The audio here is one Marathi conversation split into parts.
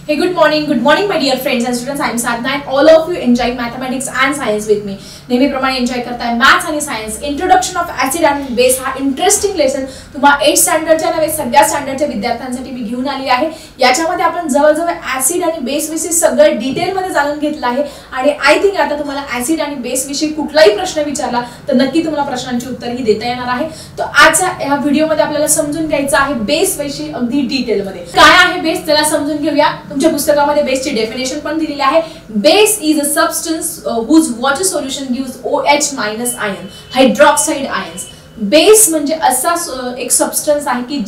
Hey, good morning, my dear friends and students. I am Sadhna and all of you enjoying mathematics and science with me. नेहमीप्रमाणे एन्जॉय करताय मॅथ्स आणि science. Introduction of acid and base हा इंटरेस्टिंग लेसन तुम्हा 8th स्टँडर्डच्या नव्हे सगळ्या स्टँडर्डच्या विद्यार्थ्यांसाठी मी घेऊन आली आहे. याच्यामध्ये आपण जवळजवळ ऍसिड आणि बेस विषयी सगळं डिटेलमध्ये जाणून घेतलं आहे आणि आय थिंक आता तुम्हाला ऍसिड आणि बेस विषयी कुठलाही प्रश्न विचारला तर नक्की तुम्हाला प्रश्नांची उत्तरही देता येणार आहे. तर आजच्या ह्या व्हिडिओमध्ये आपल्याला समजून घ्यायचं आहे बेस विषयी अगदी डिटेलमध्ये. काय आहे बेस त्याला समजून घेऊया. तुमच्या पुस्तकामध्ये बेसची डेफिनेशन पण दिलेली आहे. Base is a substance whose water solution gives OH- ion, hydroxide ions. Base म्हणजे असा एक सबस्टन्स आहे की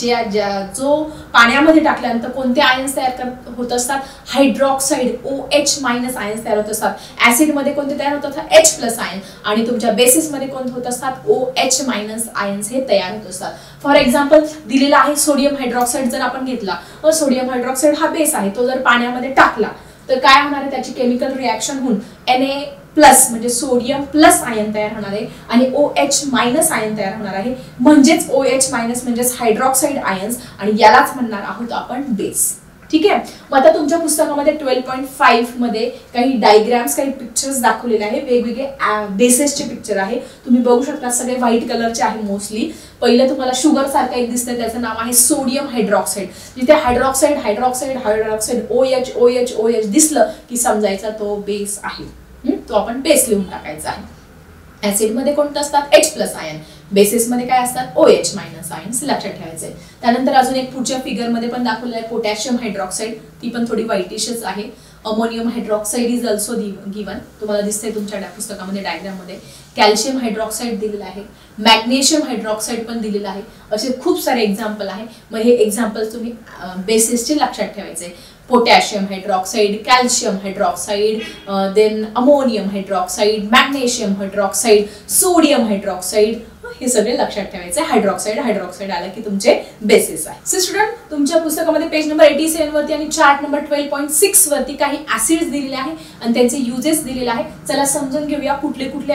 जो पाण्यामध्ये टाकल्यानंतर कोणते आयन्स तयार होत असतात, हायड्रॉक्साइड OH- आयन्स तयार होत असतात. ऍसिड मध्ये कोणते तयार होत असतात, H+ आयन, आणि तुमच्या बेसिस मध्ये कोणते होत असतात, OH- आयन्स हे तयार होत असतात. फॉर एक्झाम्पल दिलेला आहे सोडियम हायड्रॉक्साइड. जर आपण घेतला तर सोडियम हायड्रॉक्साइड हा बेस आहे, तो जर पाण्यामध्ये टाकला तर काय होणार आहे, त्याची केमिकल रिएक्शन होऊन Na+ म्हणजे सोडियम प्लस आयन तयार होणार आहे आणि OH- आयन तयार होणार आहे. म्हणजेच OH- म्हणजेच हायड्रॉक्साइड आयन्स, आणि यालाच म्हणणार आहोत आपण बेस. ठीक आहे. मग आता तुमच्या पुस्तकामध्ये 12.5 मध्ये काही डायग्राम्स, काही पिक्चर्स दाखवलेले आहे. वेगवेगळे बेसेसचे पिक्चर आहे. तुम्ही बघू शकता सगळे व्हाईट कलरचे आहे मोस्टली. पहिलं तुम्हाला शुगर सारखं एक दिसतंय, त्याचं नाव आहे सोडियम हायड्रॉक्साइड. जिथे हायड्रॉक्साइड हायड्रॉक्साइड हायड्रॉक्साइड OH दिसलं की समजायचा तो बेस आहे. तो आपण बेस लिहून टाकायचा आहे. ऍसिड मध्ये कोणतं असतात, H+ आयन. बेसिस मध्ये काय असतात, OH- आयन्स लक्षात ठेवायचे. त्यानंतर अजून एक पुढच्या फिगर मध्ये पण दाखवलेलं आहे पोटॅशियम हायड्रॉक्साइड. ती पण थोडी व्हाईटिशच आहे. Ammonium hydroxide is also given. तुम्हाला दिसतंय तुमच्या पुस्तकामध्ये डायग्राम मध्ये. कॅल्शियम हायड्रॉक्साइड दिलेलं आहे. मॅग्नेशियम हायड्रॉक्साइड पण दिलेलं आहे. असे खूप सारे एक्झाम्पल आहे. मग हे एक्झाम्पल तुम्ही बेसिसचे लक्षात ठेवायचे. Potassium hydroxide, calcium hydroxide, then ammonium hydroxide, magnesium hydroxide, sodium hydroxide, हे सगळे लक्षात ठेवायचे. हायड्रॉक्साइड आलं की तुमचे बेसिस आहे. सो स्टुडंट, तुमच्या पुस्तकामध्ये पेज नंबर 87 वरती आणि चार्ट नंबर 12.6 वरती काही ऍसिड्स दिलेले आहे आणि त्यांचे युजेस दिलेले आहे. चला समजून घेऊया कुठले कुठले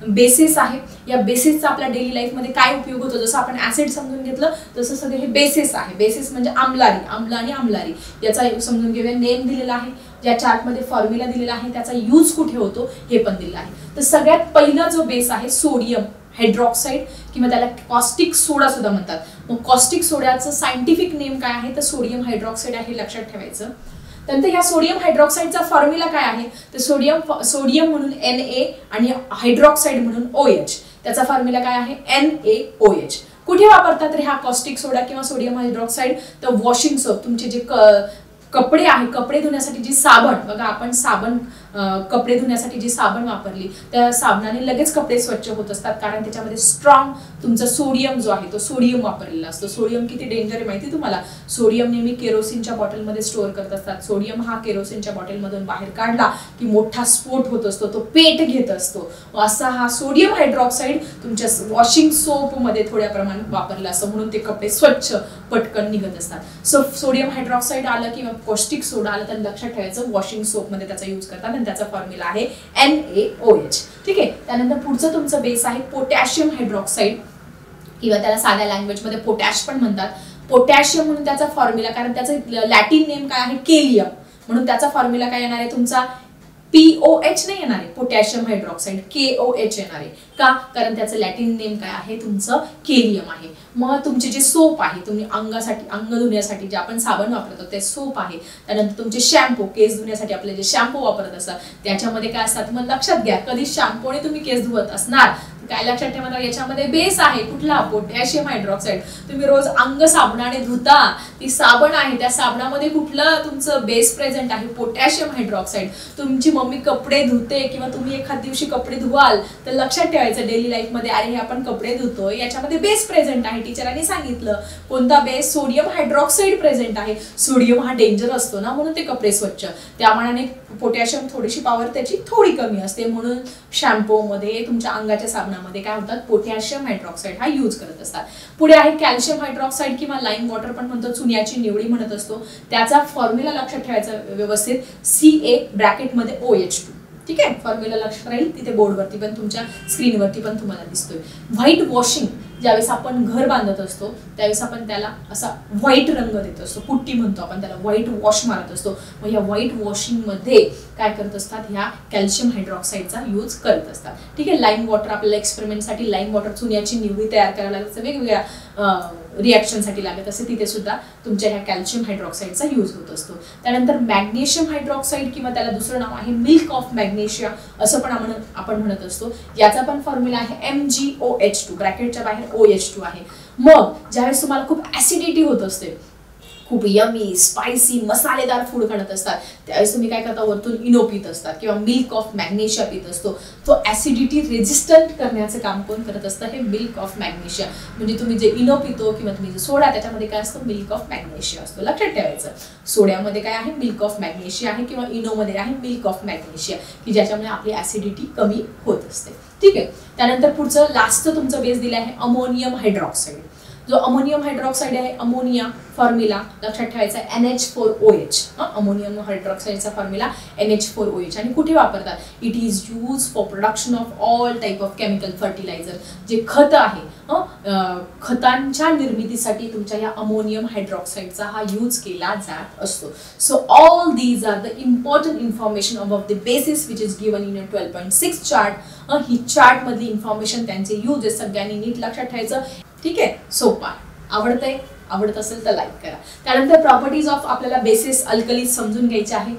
बेसिस आहे. या बेसिसचा आपल्या डेली लाईफ मध्ये काय उपयोग होतो. जसं आपण ऍसिड समजून घेतलं तसं सगळे हे बेसिस आहे. बेसिस म्हणजे आम्ल आणि आम्लारी. याचा समजून घेऊया. नेम दिलेला आहे, ज्या चार्ट मध्ये फॉर्म्युला दिलेला आहे, त्याचा यूज कुठे होतो हे पण दिलेला आहे. तर सगळ्यात पहिला जो बेस आहे सोडियम हायड्रॉक्साइड, किंवा त्याला कॉस्टिक सोडा सुद्धा म्हणतात. मग कॉस्टिक सोड्याचं सायंटिफिक नेम काय आहे तर सोडियम हायड्रॉक्साइड आहे, लक्षात ठेवायचं. त्यानंतर या सोडियम हायड्रॉक्साइडचा फॉर्म्युला काय आहे तर सोडियम म्हणून Na आणि हायड्रॉक्साइड म्हणून OH. त्याचा फॉर्म्युला काय आहे NaOH. कुठे वापरतात तर हा कॉस्टिक सोडा किंवा सोडियम हायड्रॉक्साइड तर वॉशिंग सोप, तुमचे जे कपडे आहे, कपडे धुण्यासाठी जी साबण, बघा आपण कपडे धुण्यासाठी जी साबण वापरली त्या साबणाने लगेच कपडे स्वच्छ होत असतात, कारण त्याच्यामध्ये स्ट्रॉंग तुमचा सोडियम जो आहे तो सोडियम वापरलेला असतो. सोडियम किती डेंजर आहे माहिती तुम्हाला. सोडियम नेहमी केरोसिनच्या बॉटलमध्ये स्टोअर करत असतात. सोडियम हा केरोसिनच्या बॉटलमधून बाहेर काढला की मोठा स्फोट होत असतो, तो पेट घेत असतो. असा हा सोडियम हायड्रॉक्साइड तुमच्या वॉशिंग सोप मध्ये थोड्या प्रमाणात वापरला असं, म्हणून ते कपडे स्वच्छ पटकन निघत असतात. सो सोडियम हायड्रॉक्साइड आलं किंवा कॉस्टिक सोडा आलं तर लक्षात ठेवायचं वॉशिंग सोप मध्ये त्याचा यूज करतात आणि त्याचा फॉर्म्युला आहे NaOH. ठीक आहे. त्यानंतर पुढचं तुमचं बेस आहे पोटॅशियम हायड्रॉक्साइड, किंवा त्याला साध्या लँग्वेज मध्ये पोटॅश पण म्हणतात. पोटॅशियम म्हणून त्याचा फॉर्म्युला, कारण त्याचं लॅटिन नेम काय आहे केलियम, म्हणून त्याचा फॉर्म्युला काय येणार आहे तुमचा POH नाही येणार आहे, पोटॅशियम हायड्रॉक्साइड KOH येणार आहे. का, कारण त्याचं लॅटिन नेम काय आहे तुमचं केलियम आहे. मग तुमचे जे सोप आहे, तुम्ही अंग धुण्यासाठी जे आपण साबण वापरतो ते सोप आहे. त्यानंतर तुमचे शॅम्पू, केस धुण्यासाठी आपले जे शॅम्पू वापरत असतात त्याच्यामध्ये काय असतात मग लक्षात घ्या. कधी शॅम्पूने तुम्ही केस धुवत असणार काय लक्षात ठेवा, याच्यामध्ये बेस आहे कुठला, पोटॅशियम हायड्रॉक्साइड. तुम्ही रोज अंग साबणाने धुता, ती साबण आहे, त्या साबणामध्ये कुठलं तुमचं बेस प्रेझेंट आहे, पोटॅशियम हायड्रॉक्साइड. तुमची मम्मी कपडे धुते किंवा तुम्ही एखाद दिवशी कपडे धुवाल तर लक्षात ठेवायचं डेली लाईफ मध्ये, अरे हे आपण कपडे धुतोय याच्यामध्ये बेस प्रेझेंट आहे. टीचरांनी सांगितलं कोणता बेस, सोडियम हायड्रॉक्साइड प्रेझेंट आहे. सोडियम हा डेंजर असतो ना, म्हणून ते कपडे स्वच्छ. त्यामानाने पोटॅशियम थोडीशी पॉवर त्याची थोडी कमी असते, म्हणून शॅम्पू मध्ये तुमच्या अंगाच्या साबणामध्ये काय होतात पोटॅशियम हायड्रॉक्साइड हा यूज करत असतात. पुढे आहे कॅल्शियम हायड्रॉक्साइड किंवा लाईम वॉटर पण म्हणतो, चुन्याची निवडी म्हणत असतो. त्याचा फॉर्म्युला लक्षात ठेवायचा व्यवस्थित, Ca(OH2). ठीक आहे. फॉर्म्युला लक्षात राहील तिथे बोर्डवरती पण तुमच्या स्क्रीनवरती पण तुम्हाला दिसतोय. व्हाईट वॉशिंग ज्यावेळेस आपण घर बांधत असतो त्यावेळेस आपण त्याला असा व्हाईट रंग देत असतो, पुट्टी म्हणतो आपण त्याला, व्हाईट वॉश मारत असतो. मग या व्हाईट वॉशिंगमध्ये काय करत असतात, ह्या कॅल्शियम हायड्रॉक्साईडचा यूज करत असतात. ठीक आहे. लाईम वॉटर आपल्याला एक्सपेरिमेंटसाठी लाईम वॉटर चुन्याची निवडी तयार करायला लागते, वेगवेगळ्या रिॲक्शनसाठी लागत असते, तिथे सुद्धा तुमच्या ह्या कॅल्शियम हायड्रॉक्साईडचा यूज होत असतो. त्यानंतर मॅग्नेशियम हायड्रॉक्साईड किंवा त्याला दुसरं नाव आहे मिल्क ऑफ मॅग्नेशिया असं पण आपण म्हणत असतो. याचा पण फॉर्म्युला आहे MgOH2, ब्रॅकेटच्या बाहेर OH2 आहे. मग ज्यावेळेस तुम्हाला खूप ऍसिडिटी होत असते, खूप यमी स्पायसी मसालेदार फूड खात असतात, त्यावेळेस तुम्ही काय करता, वरतून इनो पित असतात किंवा मिल्क ऑफ मॅग्नेशिया पित असतो. तो ऍसिडिटी रेजिस्टंट करण्याचं काम कोण करत असतं, हे मिल्क ऑफ मॅग्नेशिया. म्हणजे तुम्ही जे इनो पितो किंवा तुम्ही जे सोडा, त्याच्यामध्ये काय असतं, मिल्क ऑफ मॅग्नेशिया असतो. लक्षात ठेवायचं, सोड्यामध्ये काय आहे, मिल्क ऑफ मॅग्नेशिया आहे किंवा इनोमध्ये आहे मिल्क ऑफ मॅग्नेशिया, की ज्याच्यामुळे आपली ऍसिडिटी कमी होत असते. ठीक आहे. त्यानंतर पुढचं लास्ट तुमचं बेस दिलं आहे अमोनियम हायड्रॉक्साईड. जो अमोनियम हायड्रॉक्साईड आहे, अमोनिया फॉर्म्युला लक्षात ठेवायचा आहे NH4OH. अमोनियम हायड्रॉक्साईडचा फॉर्म्युला NH4OH. आणि कुठे वापरतात, it is use for production of all type of chemical fertiliser. जे खत आहे, खतांच्या निर्मितीसाठी तुमच्या या अमोनियम हायड्रॉक्साईडचा हा यूज केला जात असतो. So all these are the important information about the bases which is given in 12.6 chart. ही चार्ट मधली इन्फॉर्मेशन, त्यांचे यूज आहे, सगळ्यांनी नीट लक्षात ठेवायचं. ठीक आहे. सोपा, आवडत असेल तर लाईक करा. त्यानंतर प्रॉपर्टीज ऑफ आपल्याला बेसिस अल्कलीज समजून घ्यायचे आहे.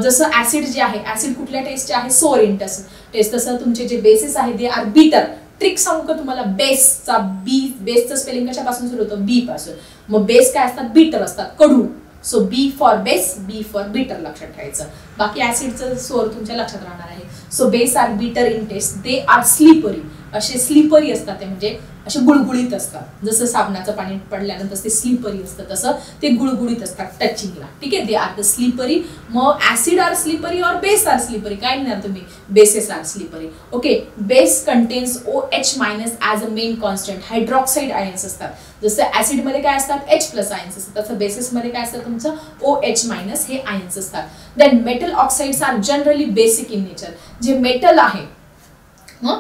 जसं ऍसिड जे आहे, ऍसिड कुठल्या टेस्टचे आहे, सोअर इंटेस्ट टेस्ट. तसं तुमचे जे बेसिस आहे ते आर बिटर. ट्रिक सांगू का तुम्हाला, बेसचं स्पेलिंग कशापासून सुरू होतं, बी पासून. मग बेस काय असतात, बिटर असतात, कडू. So B for base, B for bitter लक्षात ठेवायचं. बाकी ऍसिडचं सोअर तुमच्या लक्षात राहणार आहे. So base are bitter in taste, they are slippery. असे स्लिपरी असतात ते, म्हणजे असे गुळगुळीत असतात. जसं साबणाचं पाणी पडल्यानंतर ते स्लिपरी असतं, तसं ते गुळगुळीत असतात टचिंगला. ठीक आहे. They are the slippery. मग ऍसिड आर स्लिपरी और बेस आर स्लिपरी, काय लिहिणार तुम्ही, bases are slippery. Okay. Base contains OH minus as a main constant. Hydroxide ions असतात. जसं ऍसिड मध्ये काय असतात, H प्लस आयन्स असतात, तसं बेसिस मध्ये काय असतं तुमचं, OH मायनस हे आयन्स असतात. Then metal oxides are generally basic in nature. जे मेटल आहे,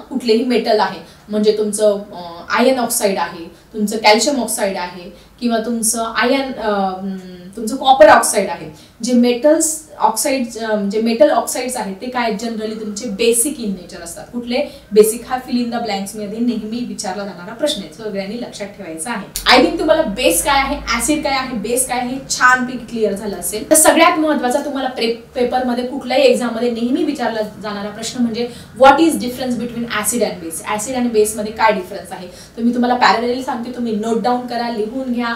कुठलेही मेटल आहे, म्हणजे तुमचं आयर्न ऑक्साईड आहे, तुमचं कॅल्शियम ऑक्साईड आहे, किंवा तुमचं कॉपर ऑक्साईड आहे. जे मेटल्स ऑक्साईड, जे मेटल ऑक्साइड्स आहेत ते काय जनरली तुमचे बेसिक इन नेचर असतात. कुठले बेसिक, हा फिल इन द ब्लँक्स मध्ये नेहमी विचारला जाणारा प्रश्न आहे, सगळ्यांनी लक्षात ठेवायचा आहे. आय थिंक तुम्हाला बेस काय आहे, ऍसिड काय आहे, बेस काय आहे छानपैकी क्लिअर झालं असेल. तर सगळ्यात महत्त्वाचा तुम्हाला पेपर मध्ये कुठल्याही एक्झाम मध्ये नेहमी विचारला जाणारा प्रश्न म्हणजे what is difference between acid and base. Acid आणि बेस मध्ये काय डिफरन्स आहे, तर मी तुम्हाला पॅरलली सांगते, तुम्ही नोट डाऊन करा, लिहून घ्या.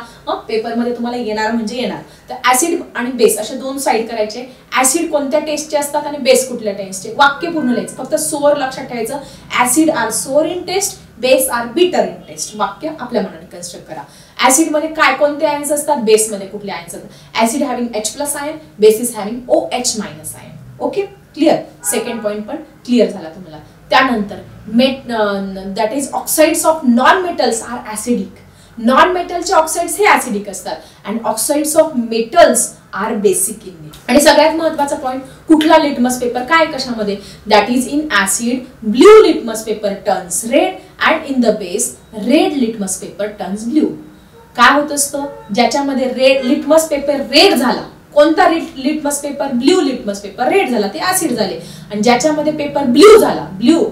पेपर मध्ये तुम्हाला येणार म्हणजे येणार. तर ऍसिड आणि बेस असे दोन साइड करायचे. ऍसिड कोणत्या टेस्टचे असतात आणि बेस कुठल्या टेस्टचे, वाक्य पूर्ण लिहायचं. फक्त सोअर लक्षात ठेवायचं, acid are sour in taste, base are bitter in taste. वाक्य आपल्या मनाने कन्स्ट्रक्ट करा. ऍसिड मध्ये काय कोणते आयन्स असतात, बेस मध्ये कुठले आयन्स असतात. Acid having H plus ion, base is having OH minus ion. Okay, clear. Second point पण क्लिअर झाला तुम्हाला. त्यानंतर that is oxides of non metals are acidic. Non मेटलचे ऑक्साइड्स हे ऍसिडिक असतात आणि oxides of metals are basic in nature. आणि सगळ्यात महत्त्वाचा पॉइंट, कुठला लिटमस पेपर काय कशामध्ये, that is in acid blue litmus paper turns red and in the base red litmus paper turns blue. काय होत असतं, ज्याच्यामध्ये रेड लिटमस पेपर रेड झाला, कोणता litmus paper, blue litmus paper red झाला, ते ऍसिड झाले. आणि ज्याच्यामध्ये पेपर ब्ल्यू झाला, ब्ल्यू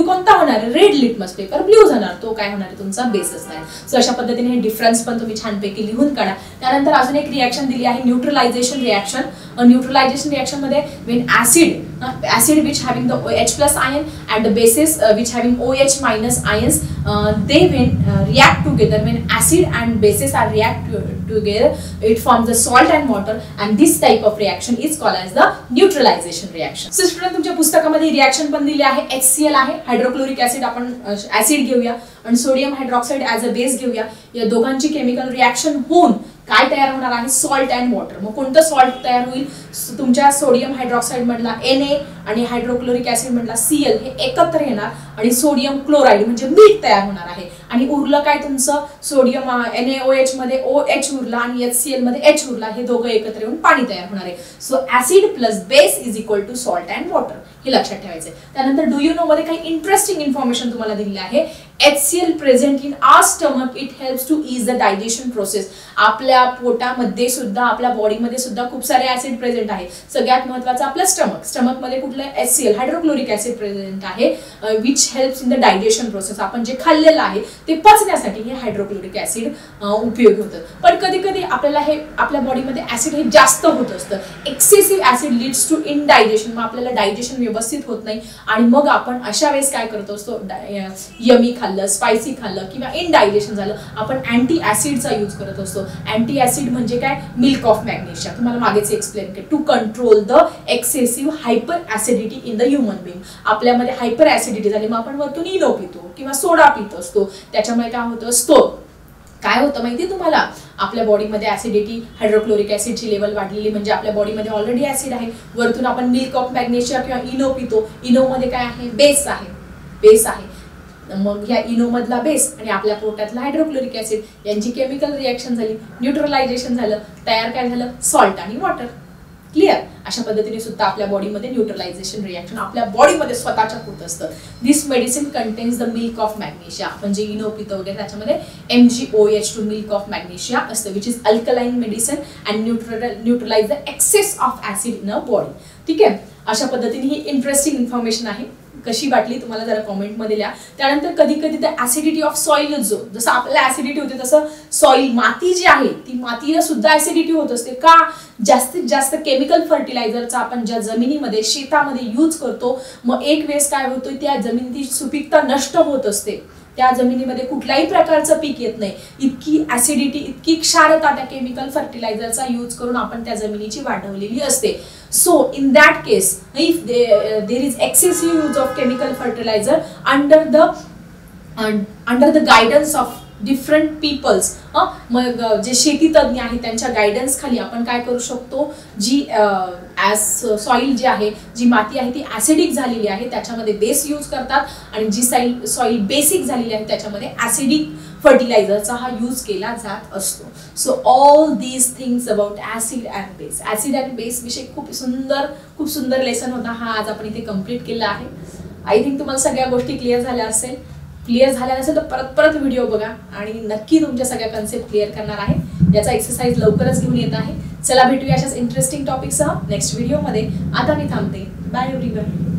कोणता होणार, रेड लिटमस पेपर ब्ल्यू जाणार, तो काय होणार तुमचा बेस असणार. सो अशा पद्धतीने हे डिफरन्स पण तुम्ही छानपैकी लिहून काढा. त्यानंतर अजून एक रिएक्शन दिली आहे, न्यूट्रलायझेशन रिएक्शन. न्यूट्रलायझेशन रिएक्शन मध्ये when acid which having the H plus ion and the bases which having OH minus ions, they when react together, when acid and bases are react together, it forms the salt and water, and this type of reaction is called as the neutralization reaction. So student, तुमच्या पुस्तकामध्ये रिएक्शन पण दिली आहे. HCl आहे, हायड्रोक्लोरिक ऍसिड, आपण ऍसिड घेऊया आणि sodium hydroxide as a base घेऊया. या दोघांची केमिकल रिएक्शन होऊन काय तयार होणार आहे, सॉल्ट अँड वॉटर. मग कोणतं सॉल्ट तयार होईल, तुमच्या सोडियम हायड्रॉक्साईड मधला Na आणि हायड्रोक्लोरिक ऍसिड मधला Cl हे एकत्र येणार आणि सोडियम क्लोराईड म्हणजे मीठ तयार होणार आहे. आणि उरलं काय तुमचं, सोडियम NaOH मध्ये OH उरला आणि HCl मध्ये H उरला, हे दोघं एकत्र येऊन पाणी तयार होणार आहे. So acid plus base is equal to salt and water, हे लक्षात ठेवायचं. त्यानंतर डू यू नो मध्ये काही इंटरेस्टिंग इन्फॉर्मेशन तुम्हाला दिलेली आहे. HCl present in our stomach, it helps to ease the digestion process. आपल्या पोटामध्ये सुद्धा, आपल्या बॉडीमध्ये सुद्धा खूप सारे ऍसिड प्रेझेंट आहे. सगळ्यात महत्त्वाचं आपलं स्टमक मध्ये कुठलं HCl हायड्रोक्लोरिक ऍसिड प्रेझेंट आहे, which helps in the digestion process. आपण जे खाल्लेलं आहे ते पचण्यासाठी हे हायड्रोक्लोरिक ऍसिड उपयोगी होतं. पण कधी कधी आपल्याला हे आपल्या बॉडीमध्ये ऍसिड हे जास्त होत असतं. Excessive acid leads to indigestion. मग आपल्याला डायजेशन व्यवस्थित होत नाही आणि मग आपण अशा वेळेस काय करतो असतो, यमी खाल्लं, स्पायसी खाल्लं किंवा इनडायजेशन झालं, आपण अँटी ऍसिडचा यूज करत असतो. अँटी ऍसिड म्हणजे काय, मिल्क ऑफ मॅग्नेशिया. तुम्हाला मागेच एक्सप्लेन केलं. To control the excessive hyperacidity in the human being. आपल्यामध्ये हायपर ऍसिडिटी झाली मग आपण वरतून इनो पितो किंवा सोडा पित असतो. त्याच्यामुळे काय होतं असतो, काय होतं माहिती तुम्हाला, आपल्या बॉडीमध्ये ऍसिडिटी, हायड्रोक्लोरिक ऍसिडची लेवल वाढलेली म्हणजे आपल्या बॉडीमध्ये ऑलरेडी ऍसिड आहे. वरतून आपण मिल्क ऑफ मॅग्नेशिया किंवा इनो पितो. इनो मध्ये काय आहे, बेस आहे. मग ह्या इनो मधला बेस आणि आपल्या पोटातला हायड्रोक्लोरिक ऍसिड यांची केमिकल रिएक्शन झाली, न्यूट्रलायझेशन झालं, तयार काय झालं, सॉल्ट आणि वॉटर. क्लिअर. अशा पद्धतीने सुद्धा आपल्या बॉडीमध्ये न्यूट्रलायझेशन रिएक्शन आपल्या बॉडीमध्ये स्वतःच्या होत असतं. This medicine contains the milk of magnesia. म्हणजे इनो पितो वगैरे त्याच्यामध्ये MgOH2 मिल्क ऑफ मॅग्नेशिया असतं, which is alkaline medicine and neutralise the excess of acid in a body. ठीक आहे. अशा पद्धतीने ही इंटरेस्टिंग इन्फॉर्मेशन आहे. कशी वाटली तुम्हाला जरा कॉमेंटमध्ये लिहा. त्यानंतर कधी कधी द ऍसिडिटी ऑफ सॉइल, जो जसं आपल्याला ऍसिडिटी होते तसं सॉइल, माती जी आहे ती मातीला सुद्धा ऍसिडिटी होत असते. का, जास्तीत जास्त केमिकल फर्टिलायझरचा आपण ज्या जमिनीमध्ये शेतामध्ये यूज करतो, मग एक वेळेस काय होतं, त्या जमिनीची सुपीकता नष्ट होत असते. त्या जमिनीमध्ये कुठल्याही प्रकारचं पीक येत नाही. इतकी ऍसिडिटी, इतकी क्षारता त्या केमिकल फर्टिलायझरचा यूज करून आपण त्या जमिनीची वाढवलेली असते. So in that case, if there is excessive use of chemical fertilizer under the guidance of different peoples, मग जे शेती तज्ञ आहेत त्यांच्या गायडन्स खाली आपण काय करू शकतो, जी सॉइल जी आहे, जी माती आहे ती ऍसिडिक झालेली आहे त्याच्यामध्ये बेस यूज करतात आणि जी सॉइल बेसिक झालेली आहे त्याच्यामध्ये ऍसिडिक फर्टिलायझरचा हा यूज केला जात असतो. So all these things about acid and base. Acid and base विषय खूप सुंदर लेसन होता हा, आज आपण इथे कम्प्लीट केला आहे. आय थिंक तुम्हाला सगळ्या गोष्टी क्लिअर झाल्या असेल. क्लिअर झाल्या नसेल तर परत व्हिडिओ बघा आणि नक्की तुमच्या सगळ्या कन्सेप्ट क्लिअर करणार आहे. याचा एक्सरसाइज लवकरच घेऊन येत आहे. चला भेटूया अशाच इंटरेस्टिंग टॉपिकसह नेक्स्ट व्हिडिओमध्ये. आता मी थांबते. Bye everyone.